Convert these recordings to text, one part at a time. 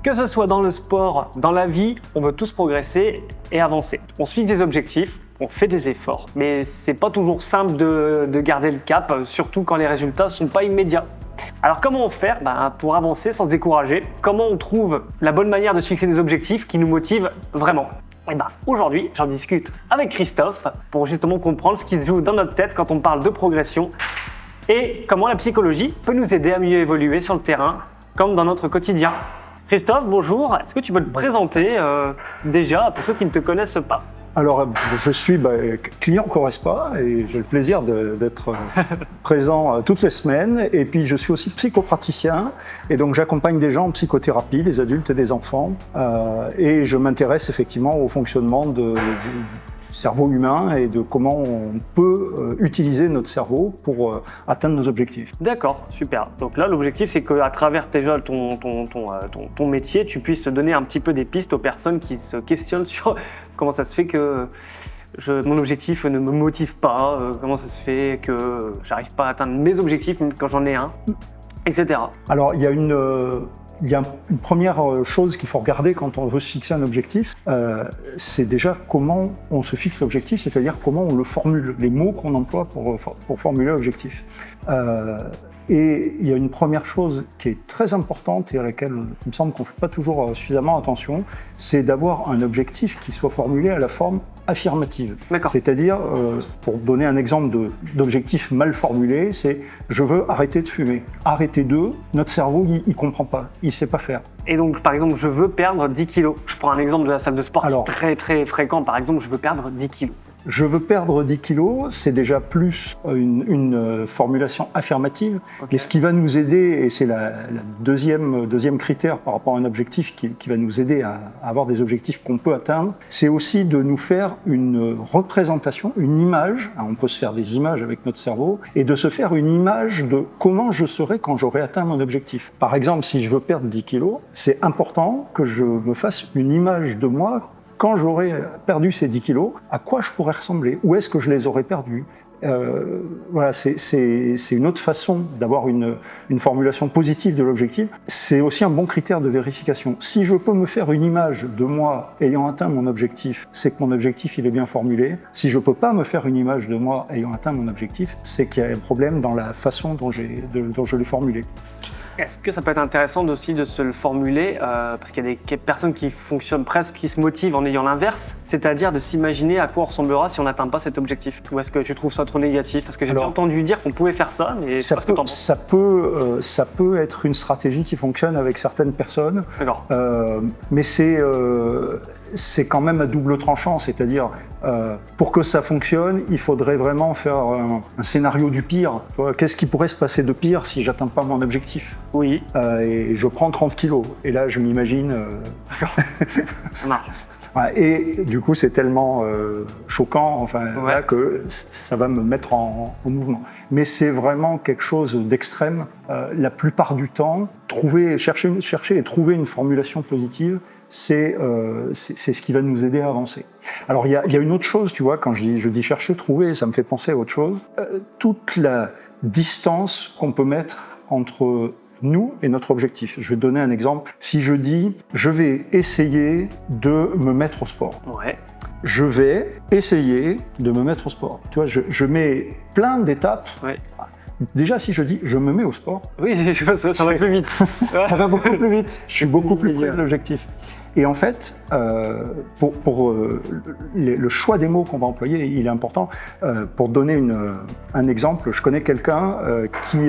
Que ce soit dans le sport, dans la vie, on veut tous progresser et avancer. On se fixe des objectifs, on fait des efforts, mais c'est pas toujours simple de garder le cap, surtout quand les résultats sont pas immédiats. Alors comment faire pour avancer sans se décourager? Comment on trouve la bonne manière de se fixer des objectifs qui nous motivent vraiment? Aujourd'hui, j'en discute avec Christophe pour justement comprendre ce qui se joue dans notre tête quand on parle de progression et comment la psychologie peut nous aider à mieux évoluer sur le terrain comme dans notre quotidien. Christophe, bonjour. Est-ce que tu peux te présenter déjà pour ceux qui ne te connaissent pas? Alors, je suis client Correspa et j'ai le plaisir d'être présent toutes les semaines. Et puis, je suis aussi psychopraticien et donc j'accompagne des gens en psychothérapie, des adultes et des enfants. Et je m'intéresse effectivement au fonctionnement du cerveau humain et de comment on peut utiliser notre cerveau pour atteindre nos objectifs. D'accord, super. Donc là, l'objectif, c'est qu'à travers déjà ton métier, tu puisses donner un petit peu des pistes aux personnes qui se questionnent sur comment ça se fait que mon objectif ne me motive pas, comment ça se fait que j'arrive pas à atteindre mes objectifs même quand j'en ai un, etc. Alors, il y a une première chose qu'il faut regarder quand on veut se fixer un objectif, c'est déjà comment on se fixe l'objectif, c'est-à-dire comment on le formule, les mots qu'on emploie pour formuler l'objectif. Et il y a une première chose qui est très importante et à laquelle il me semble qu'on ne fait pas toujours suffisamment attention, c'est d'avoir un objectif qui soit formulé à la forme affirmative. D'accord. C'est-à-dire, pour donner un exemple d'objectif mal formulé, c'est « je veux arrêter de fumer ». Arrêter de, notre cerveau, il ne comprend pas, il ne sait pas faire. Et donc, par exemple, je veux perdre 10 kilos. Je prends un exemple de la salle de sport qui est très très fréquent. Par exemple, je veux perdre 10 kilos. Je veux perdre 10 kilos, c'est déjà plus une formulation affirmative. Okay. Et ce qui va nous aider, et c'est la deuxième critère par rapport à un objectif qui va nous aider à avoir des objectifs qu'on peut atteindre, c'est aussi de nous faire une représentation, une image. On peut se faire des images avec notre cerveau, et de se faire une image de comment je serai quand j'aurai atteint mon objectif. Par exemple, si je veux perdre 10 kilos, c'est important que je me fasse une image de moi quand j'aurai perdu ces 10 kilos, à quoi je pourrais ressembler? Où est-ce que je les aurais perdus? Voilà, c'est une autre façon d'avoir une formulation positive de l'objectif. C'est aussi un bon critère de vérification. Si je peux me faire une image de moi ayant atteint mon objectif, c'est que mon objectif il est bien formulé. Si je peux pas me faire une image de moi ayant atteint mon objectif, c'est qu'il y a un problème dans la façon dont je l'ai formulé. Est-ce que ça peut être intéressant aussi de se le formuler, parce qu'il y a des personnes qui fonctionnent presque, qui se motivent en ayant l'inverse, c'est-à-dire de s'imaginer à quoi on ressemblera si on n'atteint pas cet objectif? Ou est-ce que tu trouves ça trop négatif? Parce que j'ai déjà entendu dire qu'on pouvait faire ça, mais ça peut être une stratégie qui fonctionne avec certaines personnes, mais c'est quand même à double tranchant, c'est-à-dire pour que ça fonctionne, il faudrait vraiment faire un scénario du pire. Qu'est-ce qui pourrait se passer de pire si j'atteins pas mon objectif? Oui. Et je prends 30 kilos. Et là, je m'imagine... Ça marche. Et du coup, c'est tellement choquant là, que ça va me mettre en mouvement. Mais c'est vraiment quelque chose d'extrême. La plupart du temps, chercher et trouver une formulation positive, c'est ce qui va nous aider à avancer. Alors, il y a une autre chose, tu vois, quand je dis chercher, trouver, ça me fait penser à autre chose. Toute la distance qu'on peut mettre entre nous et notre objectif. Je vais te donner un exemple. Si je dis « je vais essayer de me mettre au sport ». Je vais essayer de me mettre au sport. Tu vois, je mets plein d'étapes. Ouais. Déjà, si je dis « je me mets au sport », oui, ça va plus vite. Ça va beaucoup plus vite. Je suis beaucoup plus près de l'objectif. Et en fait, pour le choix des mots qu'on va employer, il est important. Pour donner un exemple, je connais quelqu'un qui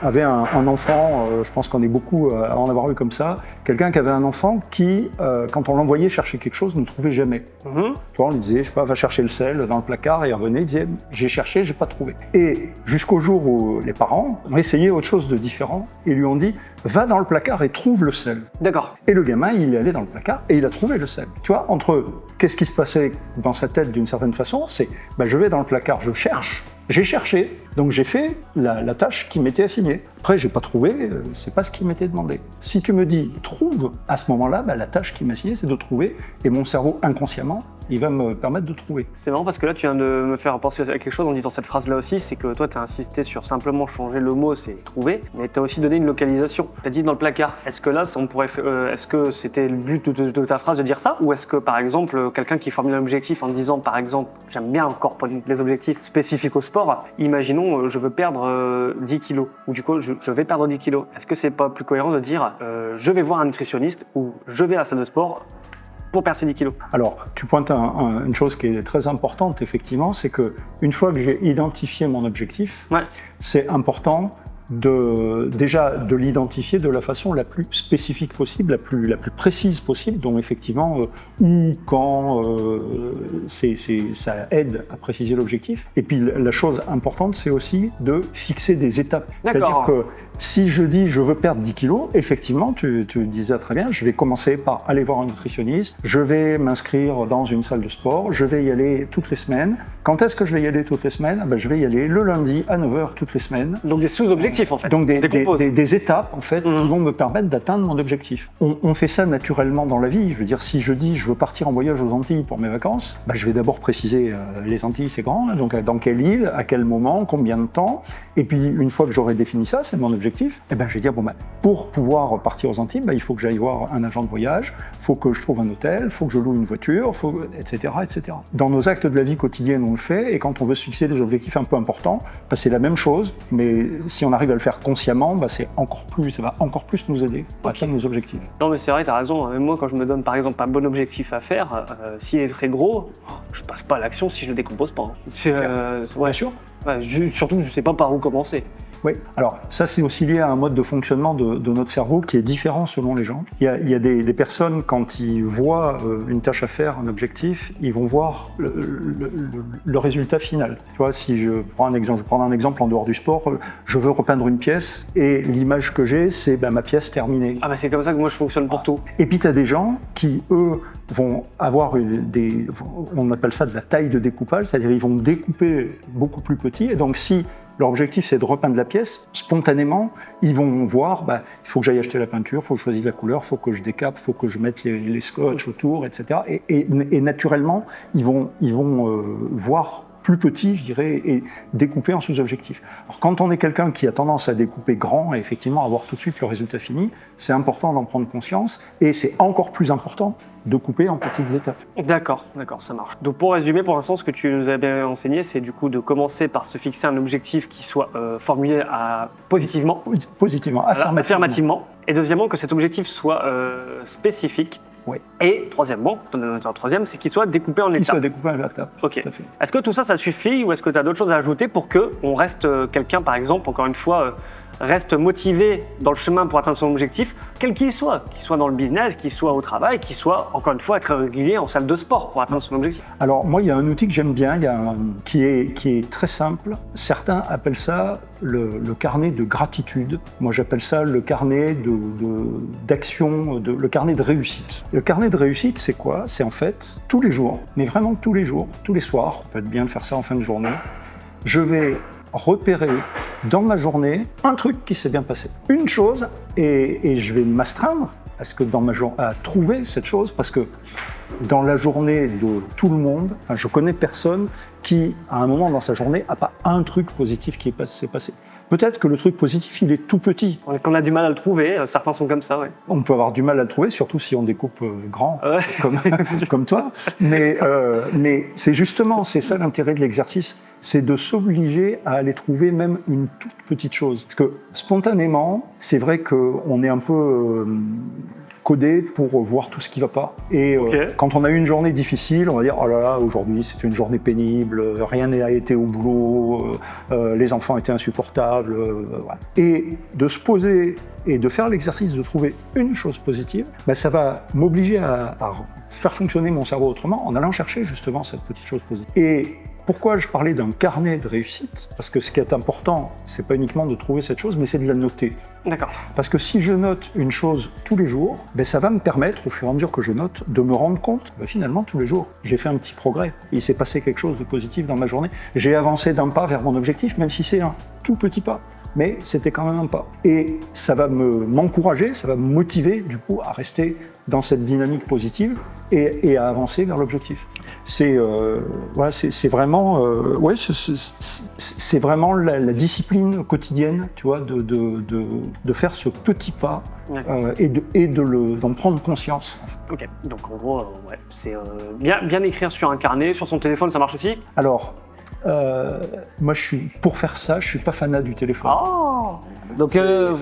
avait un enfant, je pense qu'on est beaucoup à en avoir eu comme ça, quelqu'un qui avait un enfant qui, quand on l'envoyait chercher quelque chose, ne trouvait jamais. Tu vois, on lui disait, je sais pas, va chercher le sel dans le placard, et il revenait, il disait, j'ai cherché, j'ai pas trouvé. Et jusqu'au jour où les parents ont essayé autre chose de différent, et lui ont dit, va dans le placard et trouve le sel. D'accord. Et le gamin, il est allé dans le placard et il a trouvé le sel. Tu vois, entre qu'est-ce qui se passait dans sa tête d'une certaine façon, c'est je vais dans le placard, je cherche, j'ai cherché, donc j'ai fait la tâche qui m'était assignée. Après, j'ai pas trouvé, c'est pas ce qui m'était demandé. Si tu me dis trouve, à ce moment-là, la tâche qui m'est assignée, c'est de trouver, et mon cerveau inconsciemment il va me permettre de trouver. C'est marrant parce que là, tu viens de me faire penser à quelque chose en disant cette phrase-là aussi, c'est que toi, tu as insisté sur simplement changer le mot, c'est trouver, mais tu as aussi donné une localisation. Tu as dit dans le placard. Est-ce que là, est-ce que c'était le but de ta phrase de dire ça, ou est-ce que, par exemple, quelqu'un qui formule un objectif en disant, par exemple, j'aime bien encore les objectifs spécifiques au sport, imaginons, je veux perdre 10 kilos, ou du coup, je vais perdre 10 kilos. Est-ce que c'est pas plus cohérent de dire, je vais voir un nutritionniste, ou je vais à la salle de sport pour perdre ces 10 kilos? Alors, tu pointes une chose qui est très importante, effectivement, c'est qu'une fois que j'ai identifié mon objectif, c'est important déjà de l'identifier de la façon la plus spécifique possible, la plus précise possible, donc effectivement où, quand, ça aide à préciser l'objectif. Et puis la chose importante, c'est aussi de fixer des étapes. C'est-à-dire que si je dis je veux perdre 10 kilos, effectivement, tu disais très bien, je vais commencer par aller voir un nutritionniste, je vais m'inscrire dans une salle de sport, je vais y aller toutes les semaines. Quand est-ce que je vais y aller toutes les semaines? Je vais y aller le lundi à 9h toutes les semaines. Donc des sous-objectifs en fait. Donc des étapes en fait qui vont me permettre d'atteindre mon objectif. On fait ça naturellement dans la vie. Je veux dire, si je dis je veux partir en voyage aux Antilles pour mes vacances, je vais d'abord préciser les Antilles c'est grand, donc dans quelle île, à quel moment, combien de temps. Et puis une fois que j'aurai défini ça, c'est mon objectif, je vais dire pour pouvoir partir aux Antilles, il faut que j'aille voir un agent de voyage, il faut que je trouve un hôtel, il faut que je loue une voiture, etc., etc. Dans nos actes de la vie quotidienne, on le fait, et quand on veut se fixer des objectifs un peu importants, c'est la même chose, mais si on arrive à le faire consciemment, ça va encore plus nous aider à atteindre nos objectifs. Non mais c'est vrai, tu as raison. Même moi, quand je me donne par exemple un bon objectif à faire, s'il est très gros, je passe pas à l'action si je le décompose pas. Bien sûr. Surtout, je sais pas par où commencer. Oui, alors ça c'est aussi lié à un mode de fonctionnement de notre cerveau qui est différent selon les gens. Il y a des personnes, quand ils voient une tâche à faire, un objectif, ils vont voir le résultat final. Tu vois, si je prends un exemple en dehors du sport, je veux repeindre une pièce et l'image que j'ai, c'est ma pièce terminée. C'est comme ça que moi je fonctionne pour tout. Et puis tu as des gens qui, eux, vont avoir on appelle ça de la taille de découpage, c'est-à-dire ils vont découper beaucoup plus petit, et donc si leur objectif, c'est de repeindre la pièce. Spontanément, ils vont voir, il faut que j'aille acheter la peinture, il faut que je choisisse la couleur, il faut que je décape, il faut que je mette les scotch autour, etc. Et naturellement, ils vont voir plus petit, je dirais, et découper en sous-objectifs. Alors, quand on est quelqu'un qui a tendance à découper grand et effectivement avoir tout de suite le résultat fini, c'est important d'en prendre conscience, et c'est encore plus important de couper en petites étapes. D'accord, ça marche. Donc pour résumer, pour l'instant, ce que tu nous as bien enseigné, c'est du coup de commencer par se fixer un objectif qui soit formulé positivement. Positivement, affirmativement. Et deuxièmement, que cet objectif soit spécifique. Oui. Et troisièmement, c'est qu'il soit découpé en étapes. Ok. Est-ce que tout ça, ça suffit, ou est-ce que tu as d'autres choses à ajouter pour qu'on reste quelqu'un, par exemple, encore une fois, reste motivé dans le chemin pour atteindre son objectif, quel qu'il soit dans le business, qu'il soit au travail, qu'il soit, encore une fois, être régulier en salle de sport pour atteindre son objectif? Alors moi, il y a un outil que j'aime bien, qui est très simple. Certains appellent ça le carnet de gratitude. Moi, j'appelle ça le carnet d'action, le carnet de réussite. Le carnet de réussite, c'est quoi? C'est en fait, tous les jours, mais vraiment tous les jours, tous les soirs, on peut être bien de faire ça en fin de journée, je vais repérer dans ma journée un truc qui s'est bien passé. Une chose, et je vais m'astreindre à trouver cette chose, parce que dans la journée de tout le monde, je connais personne qui, à un moment dans sa journée, n'a pas un truc positif qui s'est passé. Peut-être que le truc positif, il est tout petit. Qu'on a du mal à le trouver, certains sont comme ça, oui. On peut avoir du mal à le trouver, surtout si on découpe grand, comme toi. Mais c'est ça l'intérêt de l'exercice, c'est de s'obliger à aller trouver même une toute petite chose. Parce que spontanément, c'est vrai qu'on est un peu codé pour voir tout ce qui ne va pas. Et quand on a eu une journée difficile, on va dire « Oh là là, aujourd'hui c'est une journée pénible, rien n'a été au boulot, les enfants étaient insupportables. » Voilà. Et de se poser et de faire l'exercice de trouver une chose positive, ça va m'obliger à faire fonctionner mon cerveau autrement en allant chercher justement cette petite chose positive. Et pourquoi je parlais d'un carnet de réussite? Parce que ce qui est important, c'est pas uniquement de trouver cette chose, mais c'est de la noter. D'accord. Parce que si je note une chose tous les jours, ça va me permettre, au fur et à mesure que je note, de me rendre compte, finalement, tous les jours, j'ai fait un petit progrès. Il s'est passé quelque chose de positif dans ma journée. J'ai avancé d'un pas vers mon objectif, même si c'est un tout petit pas. mais c'était quand même un pas. Et ça va m'encourager, ça va me motiver du coup à rester dans cette dynamique positive et à avancer vers l'objectif. C'est voilà, c'est vraiment, c'est vraiment la discipline quotidienne, tu vois, de faire ce petit pas et d'en prendre conscience. Ok, donc en gros, c'est bien écrire sur un carnet, sur son téléphone, ça marche aussi? Alors, moi, pour faire ça, je suis pas fanat du téléphone. Oh, donc le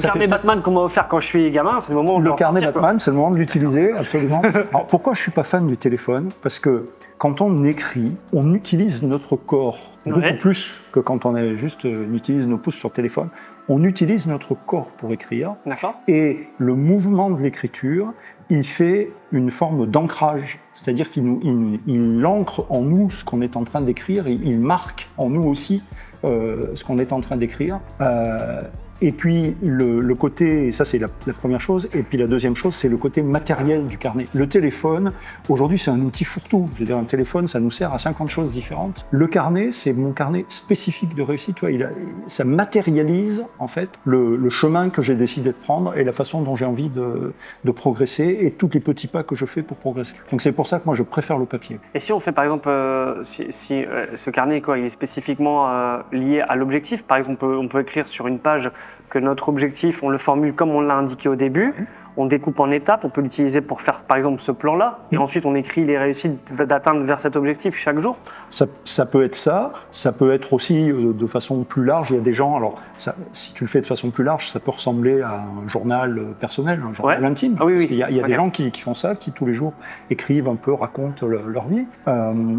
carnet Batman qu'on m'a offert quand je suis gamin, c'est le moment où le carnet Batman, c'est le moment de l'utiliser, absolument. Alors, pourquoi je suis pas fan du téléphone? Parce que quand on écrit, on utilise notre corps beaucoup plus que quand on utilise nos pouces sur téléphone. On utilise notre corps pour écrire. D'accord. Et le mouvement de l'écriture, il fait une forme d'ancrage. C'est-à-dire qu'il ancre en nous ce qu'on est en train d'écrire, il marque en nous aussi ce qu'on est en train d'écrire. Et puis le côté, et ça c'est la première chose, et puis la deuxième chose, c'est le côté matériel du carnet. Le téléphone, aujourd'hui c'est un outil fourre-tout. Je veux dire, un téléphone, ça nous sert à 50 choses différentes. Le carnet, c'est mon carnet spécifique de réussite. Tu vois, ça matérialise en fait le chemin que j'ai décidé de prendre et la façon dont j'ai envie de progresser et tous les petits pas que je fais pour progresser. Donc c'est pour ça que moi je préfère le papier. Et si on fait par exemple, si ce carnet il est spécifiquement lié à l'objectif, par exemple on peut écrire sur une page que notre objectif, on le formule comme on l'a indiqué au début, on découpe en étapes, on peut l'utiliser pour faire par exemple ce plan-là, et ensuite on écrit les réussites d'atteindre vers cet objectif chaque jour. Ça peut être ça peut être aussi de façon plus large. Il y a des gens, alors si tu le fais de façon plus large, ça peut ressembler à un journal personnel, un journal intime. Ah oui, parce qu'il y a des gens qui font ça, qui tous les jours écrivent un peu, racontent leur vie.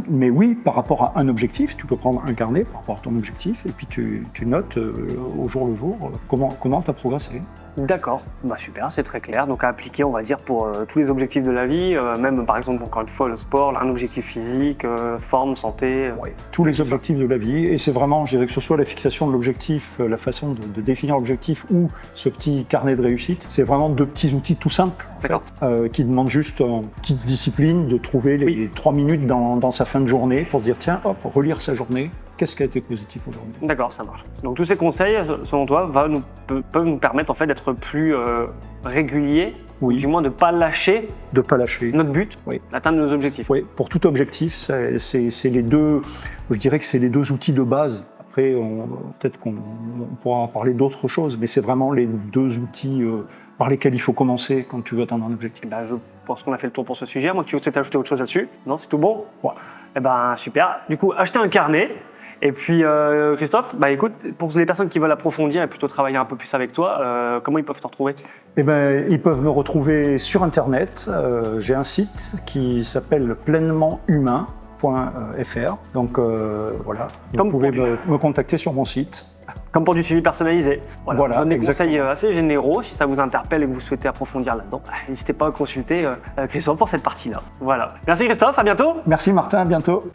Mais oui, par rapport à un objectif, tu peux prendre un carnet par rapport à ton objectif, et puis tu notes au jour le jour comment tu as progressé. D'accord, super, c'est très clair. Donc à appliquer, on va dire, pour tous les objectifs de la vie, même par exemple, encore une fois, le sport, un objectif physique, forme, santé. Oui, tous les objectifs de la vie. Et c'est vraiment, je dirais que ce soit la fixation de l'objectif, la façon de définir l'objectif ou ce petit carnet de réussite, c'est vraiment deux petits outils tout simples en fait, qui demandent juste une petite discipline de trouver les 3 minutes dans sa fin de journée pour dire tiens, hop, relire sa journée. Qu'est-ce qui a été positif aujourd'hui? D'accord, ça marche. Donc tous ces conseils, selon toi, peuvent nous permettre en fait d'être plus réguliers, ou du moins de ne pas lâcher notre but, d'atteindre nos objectifs. Oui, pour tout objectif, c'est les deux, je dirais que c'est les deux outils de base. Après, peut-être qu'on pourra en parler d'autres choses, mais c'est vraiment les deux outils par lesquels il faut commencer quand tu veux atteindre un objectif. Je pense qu'on a fait le tour pour ce sujet. Moi, tu veux ajouter autre chose là-dessus? Non, c'est tout bon? Super. Du coup, achetez un carnet. Et puis Christophe, écoute, pour les personnes qui veulent approfondir et plutôt travailler un peu plus avec toi, comment ils peuvent te retrouver? Ils peuvent me retrouver sur Internet. J'ai un site qui s'appelle pleinementhumain.fr. Donc voilà, vous pouvez me contacter sur mon site. Comme pour du suivi personnalisé. Voilà, des conseils assez généraux. Si ça vous interpelle et que vous souhaitez approfondir là-dedans, n'hésitez pas à consulter Christophe pour cette partie-là. Voilà. Merci Christophe, à bientôt. Merci Martin, à bientôt.